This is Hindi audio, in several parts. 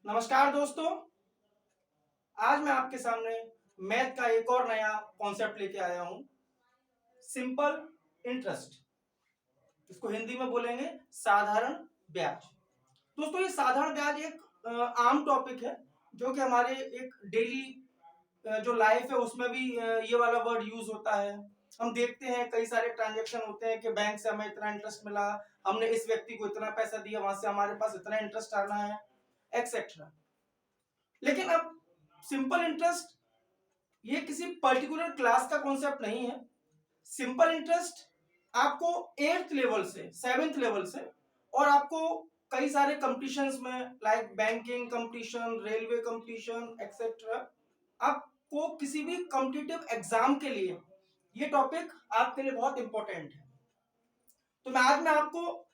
नमस्कार दोस्तों। आज मैं आपके सामने मैथ का एक और नया कॉन्सेप्ट लेके आया हूं, सिंपल इंटरेस्ट। इसको हिंदी में बोलेंगे साधारण ब्याज। दोस्तों, ये साधारण ब्याज एक आम टॉपिक है जो कि हमारे एक डेली जो लाइफ है उसमें भी ये वाला वर्ड यूज होता है। हम देखते हैं कई सारे ट्रांजैक्शन होते हैं कि बैंक से हमें इतना इंटरेस्ट मिला, हमने इस व्यक्ति को इतना पैसा दिया, वहां से हमारे पास इतना इंटरेस्ट आना है, एक्सेट्रा। लेकिन अब सिंपल इंटरेस्ट ये किसी पर्टिकुलर क्लास का कॉन्सेप्ट नहीं है। सिंपल इंटरेस्ट आपको 8th लेवल से 7th लेवल से और आपको कई सारे कंपटीशंस में like banking competition, railway competition etcetera, आपको किसी भी कॉम्पिटिटिव एग्जाम के लिए ये टॉपिक आपके लिए बहुत इंपॉर्टेंट है। तो मैं आपको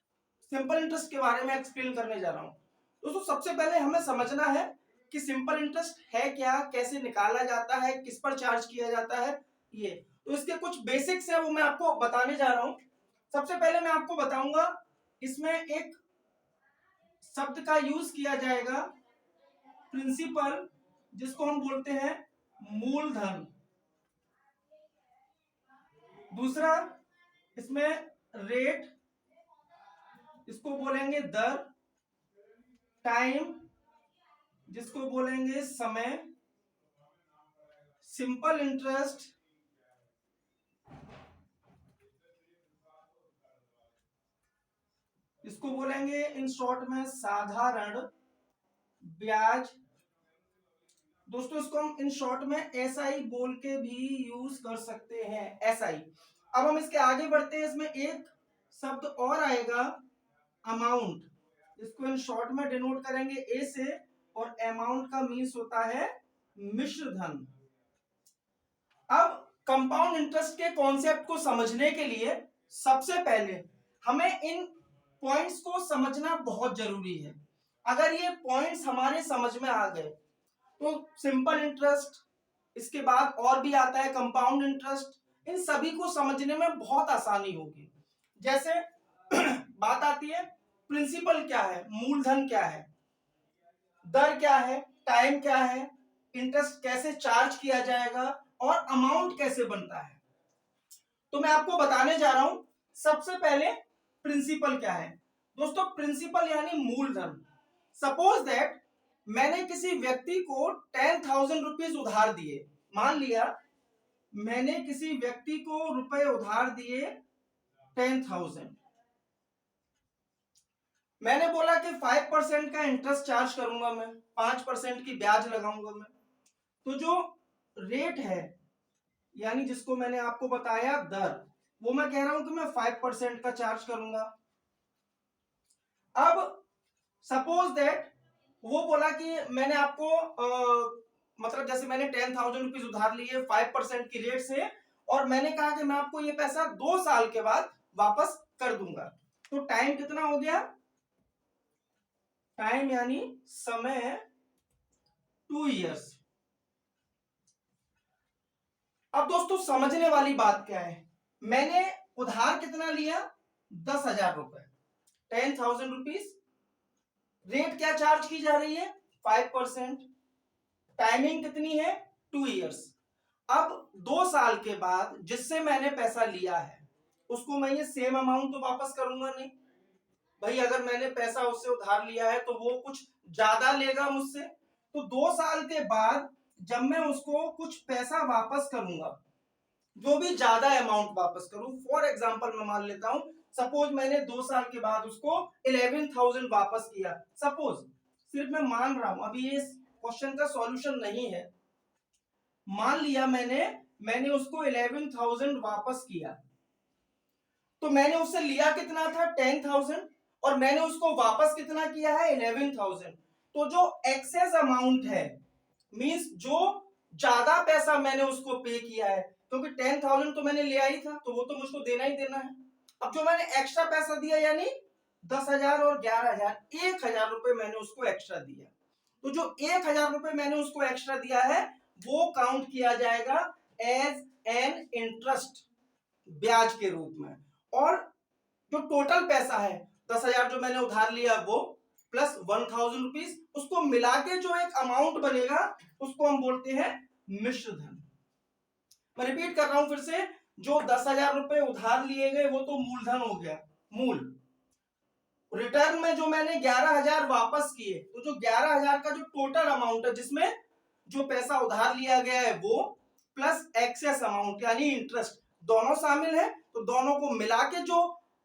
सिंपल इंटरेस्ट के बारे में एक्सप्लेन करने जा रहा हूं। दोस्तों, सबसे पहले हमें समझना है कि सिंपल इंटरेस्ट है क्या, कैसे निकाला जाता है, किस पर चार्ज किया जाता है। ये तो इसके कुछ बेसिक्स है, वो मैं आपको बताने जा रहा हूं। सबसे पहले मैं आपको बताऊंगा, इसमें एक शब्द का यूज किया जाएगा प्रिंसिपल, जिसको हम बोलते हैं मूलधन। दूसरा, इसमें रेट, इसको बोलेंगे दर। टाइम, जिसको बोलेंगे समय। सिंपल इंटरेस्ट, इसको बोलेंगे इन शॉर्ट में साधारण ब्याज। दोस्तों, इसको हम इन शॉर्ट में एसआई बोल के भी यूज कर सकते हैं, एसआई। अब हम इसके आगे बढ़ते हैं, इसमें एक शब्द और आएगा अमाउंट। इसको इन शॉर्ट में डिनोट करेंगे ए से, और अमाउंट का मीन्स होता है मिश्र धन। अब कंपाउंड इंटरेस्ट के कॉन्सेप्ट को समझने के लिए सबसे पहले हमें इन पॉइंट्स को समझना बहुत जरूरी है। अगर ये पॉइंट्स हमारे समझ में आ गए तो सिंपल इंटरेस्ट, इसके बाद और भी आता है कंपाउंड इंटरेस्ट, इन सभी को समझने में बहुत आसानी होगी। जैसे बात आती है प्रिंसिपल क्या है, मूलधन क्या है, दर क्या है, टाइम क्या है, इंटरेस्ट कैसे चार्ज किया जाएगा और अमाउंट कैसे बनता है। तो मैं आपको बताने जा रहा हूं। सबसे पहले प्रिंसिपल क्या है। दोस्तों, प्रिंसिपल यानी मूलधन। सपोज दैट मैंने किसी व्यक्ति को 10,000 रुपीज उधार दिए। मान लिया मैंने किसी व्यक्ति को रुपए उधार दिए 10,000। मैंने बोला कि 5% का इंटरेस्ट चार्ज करूंगा, मैं 5% की ब्याज लगाऊंगा मैं। तो जो रेट है यानी जिसको मैंने आपको बताया दर, वो मैं कह रहा हूं कि मैं 5% का चार्ज करूंगा। अब सपोज दैट वो बोला कि मैंने आपको मतलब जैसे मैंने 10,000 रुपीज उधार लिए 5% की रेट से, और मैंने कहा कि मैं आपको ये पैसा 2 साल के बाद वापस कर दूंगा। तो टाइम कितना हो गया, टाइम यानी समय 2 इयर्स। अब दोस्तों, समझने वाली बात क्या है, मैंने उधार कितना लिया, 10,000 रुपए, 10,000 रुपीज। रेट क्या चार्ज की जा रही है, 5%। टाइमिंग कितनी है, 2 इयर्स। अब 2 साल के बाद जिससे मैंने पैसा लिया है उसको मैं ये सेम अमाउंट तो वापस करूंगा नहीं। भाई, अगर मैंने पैसा उससे उधार लिया है तो वो कुछ ज्यादा लेगा मुझसे। तो 2 साल के बाद जब मैं उसको कुछ पैसा वापस करूंगा, जो भी ज्यादा अमाउंट वापस करूं, फॉर एग्जांपल मैं मान लेता हूं, सपोज मैंने 2 साल के बाद उसको 11,000 वापस किया। सपोज, सिर्फ मैं मान रहा हूं, अभी ये क्वेश्चन का सॉल्यूशन नहीं है। मान लिया मैंने उसको 11,000 वापस किया, तो मैंने उससे लिया कितना था, 10,000, और मैंने उसको वापस कितना किया है, 11,000। तो जो एक्सेस अमाउंट है, मींस जो ज्यादा पैसा मैंने उसको पे किया है, क्योंकि 10,000 तो मैंने लिया ही था तो वो तो मुझको देना ही देना है। अब जो मैंने एक्स्ट्रा पैसा दिया यानी 10,000 और 11,000, 1,000 रुपए मैंने उसको एक्स्ट्रा दिया। तो जो 1,000 रुपए मैंने उसको एक्स्ट्रा दिया है वो काउंट किया जाएगा एज एन इंटरेस्ट, ब्याज के रूप में। और जो टोटल पैसा है 10,000 जो मैंने उधार लिया वो, प्लस 1000 रुपीज, उसको मिला के जो एक अमाउंट बनेगा उसको हम बोलते हैं मिश्र धन। मैं रिपीट कर रहा हूं फिर से, जो 10,000 रुपए उधार लिए गए वो तो मूलधन हो गया, मूल। रिटर्न में जो मैंने 11,000 वापस किए, तो जो 11,000 का जो टोटल अमाउंट है जिसमें जो पैसा उधार लिया गया है वो प्लस एक्सेस अमाउंट यानी इंटरेस्ट दोनों शामिल है, तो दोनों को मिला के जो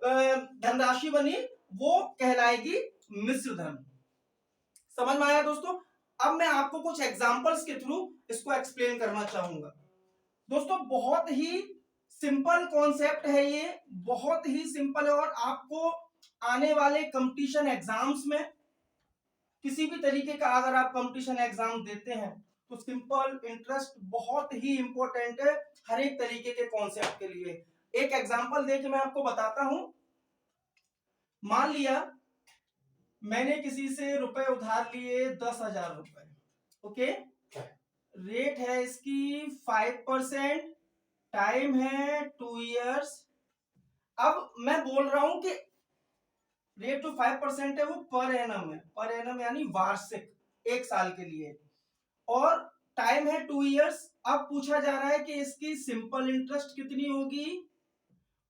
धनराशि बनी वो कहलाएगी मिश्र धन। समझ में आया दोस्तों? अब मैं आपको कुछ एग्जांपल्स के थ्रू इसको एक्सप्लेन करना चाहूंगा। दोस्तों बहुत ही सिंपल कॉन्सेप्ट है ये, बहुत ही सिंपल है, और आपको आने वाले कंपटीशन एग्जाम्स में किसी भी तरीके का अगर आप कंपटीशन एग्जाम देते हैं तो सिंपल इंटरेस्ट बहुत ही इंपॉर्टेंट है हर एक तरीके के कॉन्सेप्ट के लिए। एक एग्जांपल देके मैं आपको बताता हूं। मान लिया मैंने किसी से रुपए उधार लिए 10,000 रुपए, ओके, रेट है इसकी 5%, टाइम है 2 इयर्स। अब मैं बोल रहा हूं कि रेट जो 5% है वो पर एनम है, पर एनम यानी वार्षिक, एक साल के लिए, और टाइम है 2 इयर्स। अब पूछा जा रहा है कि इसकी सिंपल इंटरेस्ट कितनी होगी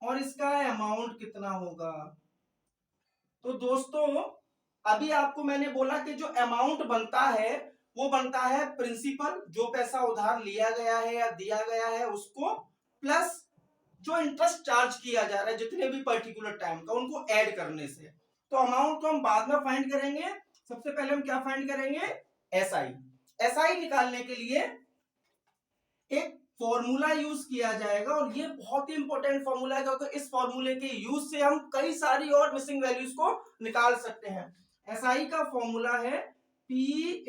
और इसका अमाउंट कितना होगा। तो दोस्तों अभी आपको मैंने बोला कि जो अमाउंट बनता है वो बनता है प्रिंसिपल, जो पैसा उधार लिया गया है या दिया गया है उसको, प्लस जो इंटरेस्ट चार्ज किया जा रहा है जितने भी पर्टिकुलर टाइम का, उनको ऐड करने से। तो अमाउंट को हम बाद में फाइंड करेंगे, सबसे पहले हम क्या फाइंड करेंगे, एसआई। एसआई निकालने के लिए एक फॉर्मूला यूज किया जाएगा, और ये बहुत ही इंपॉर्टेंट फॉर्मूला है क्योंकि इस फॉर्मूले के यूज से हम कई सारी और मिसिंग वैल्यूज को निकाल सकते हैं। एसआई का फॉर्मूला है P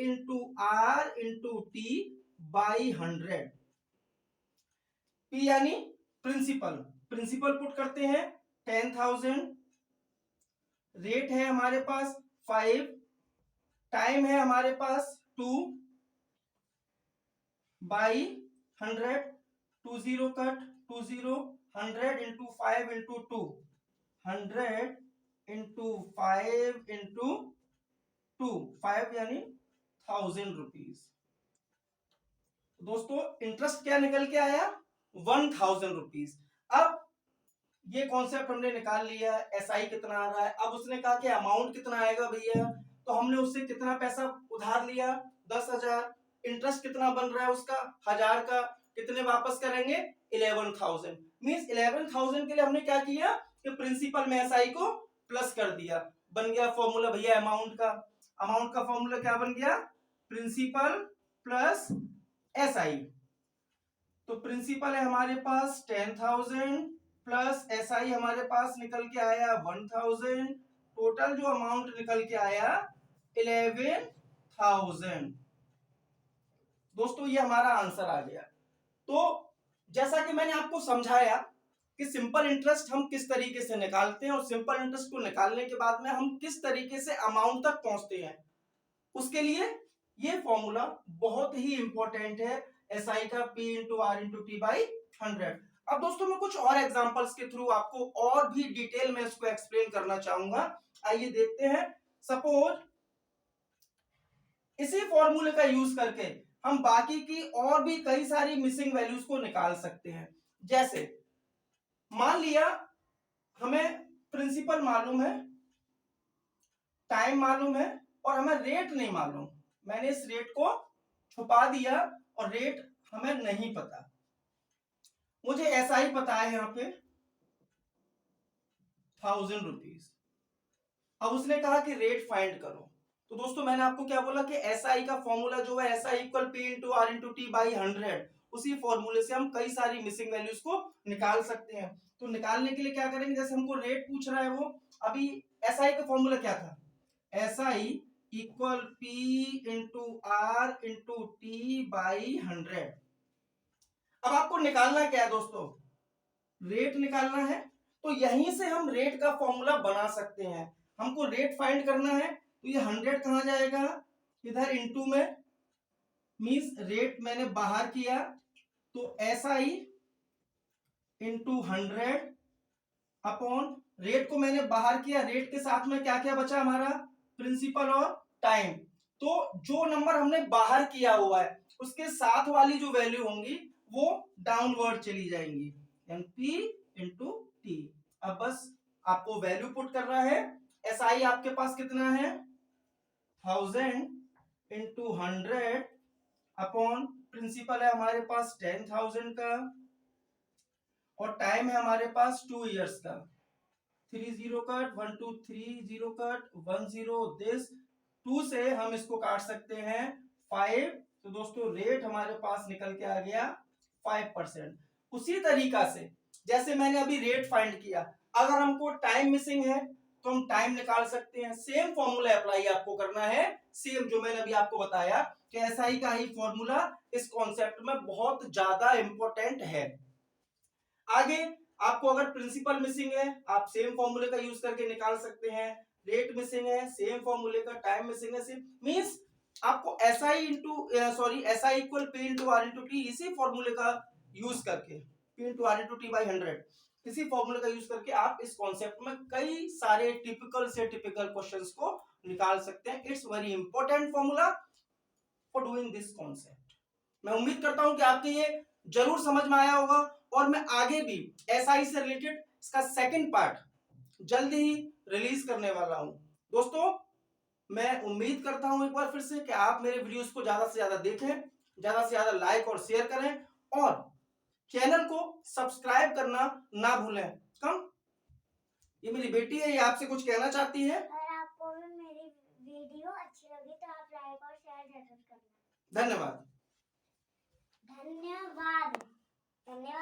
into R into T by 100। P यानी प्रिंसिपल, प्रिंसिपल पुट करते हैं 10,000, रेट है हमारे पास 5, टाइम है हमारे पास 2 by 100, 20 cut 20, 100 into 5 into 2, 100 into 5 into 2, 5 यानी 1000 रुपीज। दोस्तों इंटरेस्ट क्या निकल के आया, 1000 रुपीज। अब ये कॉन्सेप्ट हमने निकाल लिया, एसआई कितना आ रहा है। अब उसने कहा कि अमाउंट कितना आएगा भैया, तो हमने उससे कितना पैसा उधार लिया, 10,000, इंटरेस्ट कितना बन रहा है उसका 1000 का, कितने वापस करेंगे 11,000। मींस 11,000 के लिए हमने क्या किया कि प्रिंसिपल में एसआई को प्लस कर दिया, बन गया फॉर्मूला भैया अमाउंट का। अमाउंट का फॉर्मूला क्या बन गया, प्रिंसिपल प्लस एसआई। तो प्रिंसिपल है हमारे पास 10,000 प्लस एसआई हमारे पास निकल के आया 1,000, टोटल जो अमाउंट निकल के आया 11,000। दोस्तों ये हमारा आंसर आ गया। तो जैसा कि मैंने आपको समझाया कि सिंपल इंटरेस्ट हम किस तरीके से निकालते हैं और सिंपल इंटरेस्ट को निकालने के बाद में हम किस तरीके से अमाउंट तक पहुंचते हैं, उसके लिए ये फॉर्मूला बहुत ही इंपॉर्टेंट है, एसआई का P into R into T by 100। अब दोस्तों मैं कुछ और एग्जांपल्स के थ्रू आपको और भी डिटेल में इसको एक्सप्लेन करना चाहूंगा। आइए देखते हैं। सपोज इसी फॉर्मूले का यूज करके हम बाकी की और भी कई सारी मिसिंग वैल्यूज को निकाल सकते हैं। जैसे मान लिया हमें प्रिंसिपल मालूम है, टाइम मालूम है, और हमें रेट नहीं मालूम। मैंने इस रेट को छुपा दिया और रेट हमें नहीं पता, मुझे ऐसा ही पता है यहाँ पे 1000 रुपीज। अब उसने कहा कि रेट फाइंड करो, तो दोस्तों मैंने आपको क्या बोला कि एसआई का फॉर्मूला जो है SI equal P into R into T by 100, उसी फॉर्मूले से हम कई सारी मिसिंग वैल्यूज को निकाल सकते हैं। तो निकालने के लिए क्या करेंगे, जैसे हमको रेट पूछ रहा है वो, अभी एसआई का फॉर्मूला क्या था, SI equal P into R into T by 100। अब आपको निकालना क्या है दोस्तों, रेट निकालना है। तो यहीं से हम रेट का फॉर्मूला बना सकते हैं। हमको रेट फाइंड करना है, तो ये 100 कहां जाएगा, इधर इनटू में, मींस रेट मैंने बाहर किया, तो एसआई इंटू 100 अपॉन रेट को मैंने बाहर किया, रेट के साथ में क्या क्या बचा हमारा प्रिंसिपल और टाइम। तो जो नंबर हमने बाहर किया हुआ है उसके साथ वाली जो वैल्यू होंगी वो डाउनवर्ड चली जाएंगी, P इंटू टी। अब बस आपको वैल्यू पुट करना है। SI आपके पास कितना है, 1000 इंटू 100 अपॉन प्रिंसिपल है हमारे पास 10,000 का और टाइम है हमारे पास 2 इयर्स का। 30 कट 1 2 30 कट 10 दिस 2 से हम इसको काट सकते हैं 5। तो दोस्तों रेट हमारे पास निकल के आ गया 5%। उसी तरीका से जैसे मैंने अभी रेट फाइंड किया, अगर हमको टाइम मिसिंग है तो हम टाइम निकाल सकते हैं। सेम फॉर्मूला अप्लाई आपको करना है, सेम जो मैंने अभी आपको बताया कि SI का ही फॉर्मूला इस कॉन्सेप्ट में बहुत ज्यादा इंपॉर्टेंट है। आगे आपको अगर प्रिंसिपल मिसिंग है आप सेम फॉर्मूले का यूज करके निकाल सकते हैं, रेट मिसिंग है सेम फॉर्मूले का, टाइम मिसिंग है सेम। मींस आपको SI equal P into R into T इसी फॉर्मूले का यूज करके, P into R into T by 100 इसी फॉर्मूले का यूज करके आप इस कॉन्सेप्ट में कई सारे टिपिकल से टिपिकल क्वेश्चंस को निकाल सकते हैं। It's very important formula for doing this concept. मैं उम्मीद करता हूं कि आपके ये जरूर समझ में आया होगा और मैं आगे भी SI से रिलेटेड इसका सेकंड पार्ट जल्दी ही रिलीज करने वाला हूं। दोस्तों मैं उम्मीद करता हूं एक बार फिर से कि आप मेरे वीडियोस को ज्यादा से ज्यादा देखें, ज्यादा से ज्यादा लाइक और शेयर करें और चैनल को सब्सक्राइब करना ना भूलें। कम ये मेरी बेटी है, ये आपसे कुछ कहना चाहती है। अगर आपको भी मेरी वीडियो अच्छी लगी तो आप लाइक और शेयर जरूर करना। धन्यवाद। धन्यवाद। धन्यवाद।